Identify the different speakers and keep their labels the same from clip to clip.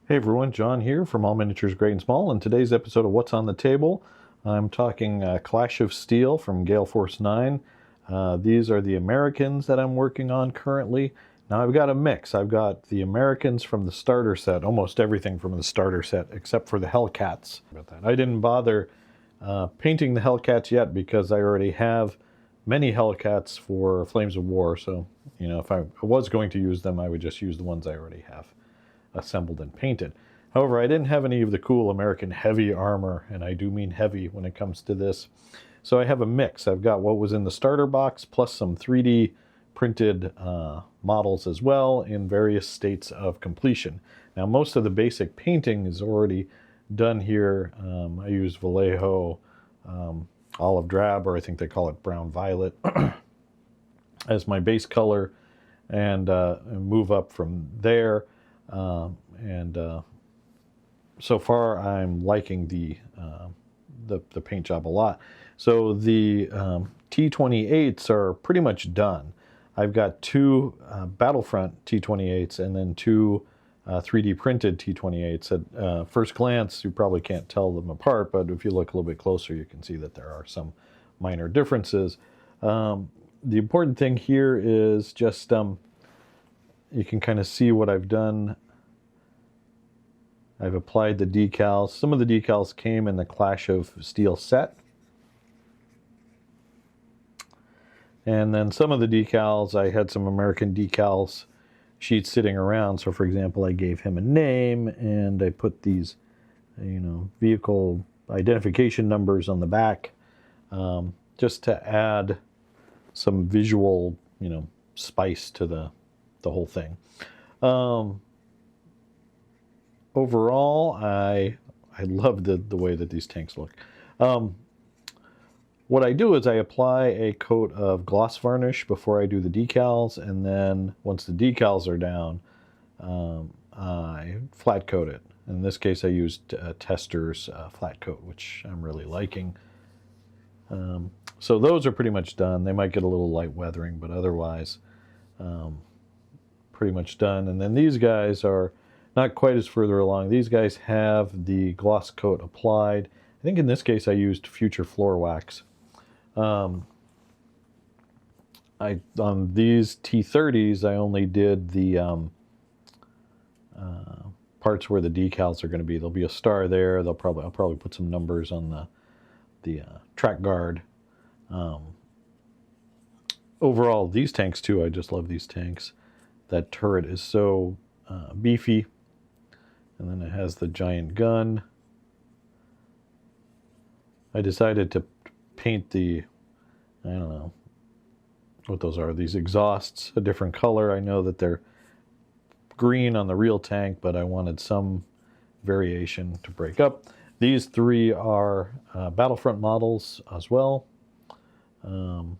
Speaker 1: Hey everyone, John here from All Miniatures Great and Small. In today's episode of What's on the Table, I'm talking Clash of Steel from Gale Force 9. These are the Americans that I'm working on currently. Now I've got a mix. I've got the Americans from the starter set, almost everything from the starter set except for the Hellcats. I didn't bother painting the Hellcats yet because I already have many Hellcats for Flames of War, so if I was going to use them, I would just use the ones I already have assembled and painted. However, I didn't have any of the cool American heavy armor, and I do mean heavy when it comes to this. So I have a mix. I've got what was in the starter box plus some 3D printed models as well in various states of completion. Now most of the basic painting is already done here. I use Vallejo olive drab, or I think they call it brown violet, as my base color, and move up from there. So far I'm liking the paint job a lot. So the T28s are pretty much done. I've got two Battlefront T28s and then two 3D printed T28s. At first glance you probably can't tell them apart, but if you look a little bit closer you can see that there are some minor differences. The important thing here is just you can kind of see what I've done. I've applied the decals. Some of the decals came in the Clash of Steel set. And then some of the decals, I had some American decals sheets sitting around. So for example, I gave him a name and I put these, vehicle identification numbers on the back, just to add some visual, spice to the whole thing. Overall, I love the way that these tanks look. What I do is I apply a coat of gloss varnish before I do the decals, and then once the decals are down, I flat coat it. In this case, I used Tester's flat coat, which I'm really liking. So those are pretty much done. They might get a little light weathering, but otherwise pretty much done. And then these guys are not quite as further along. These guys have the gloss coat applied. I think in this case I used Future Floor Wax. On these T30s I only did the parts where the decals are going to be. There'll be a star there. I'll probably put some numbers on the track guard. Overall, these tanks too, I just love these tanks. That turret is so beefy. And then it has the giant gun. I decided to paint the, I don't know what those are, these exhausts a different color. I know that they're green on the real tank, but I wanted some variation to break up. These three are Battlefront models as well. And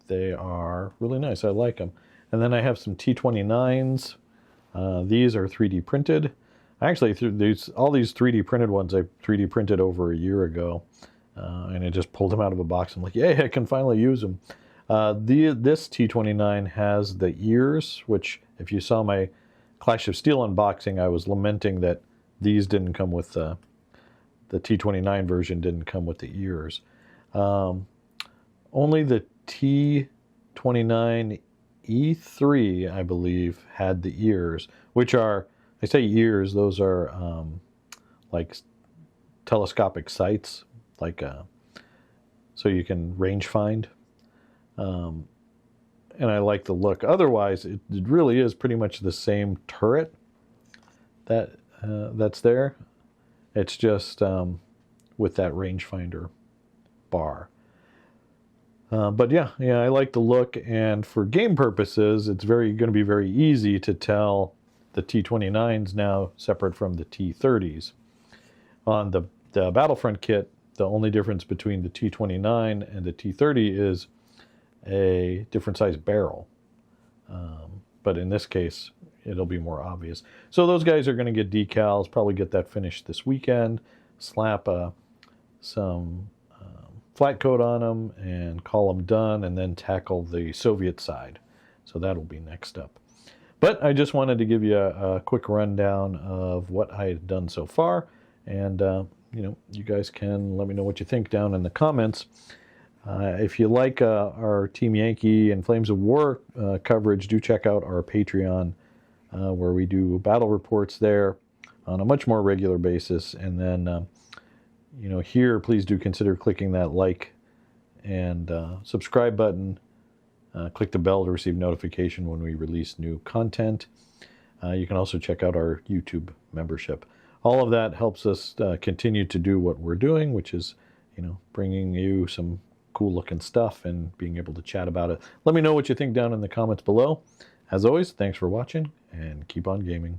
Speaker 1: they are really nice. I like them. And then I have some T29s. These are 3D printed. Actually, all these 3D printed ones I 3D printed over a year ago. And I just pulled them out of a box. I'm like, yay, I can finally use them. This T29 has the ears, which if you saw my Clash of Steel unboxing, I was lamenting that these didn't come with the T29 version didn't come with the ears. Only the T29 E3, I believe, had the ears, which are, I say ears, those are like telescopic sights, like so you can range find. And I like the look. Otherwise, it really is pretty much the same turret that's there. It's just with that rangefinder bar. But yeah, I like the look, and for game purposes, it's going to be very easy to tell the T29s now separate from the T30s. On the Battlefront kit, the only difference between the T29 and the T30 is a different size barrel. But in this case, it'll be more obvious. So those guys are going to get decals, probably get that finished this weekend, slap some flat coat on them and call them done, and then tackle the Soviet side. So that'll be next up. But I just wanted to give you a quick rundown of what I had done so far, and you guys can let me know what you think down in the comments. If you like our Team Yankee and Flames of War coverage, do check out our Patreon, where we do battle reports there on a much more regular basis. And then, here, please do consider clicking that like and subscribe button. Click the bell to receive notification when we release new content. You can also check out our YouTube membership. All of that helps us continue to do what we're doing, which is, bringing you some cool looking stuff and being able to chat about it. Let me know what you think down in the comments below. As always, thanks for watching and keep on gaming.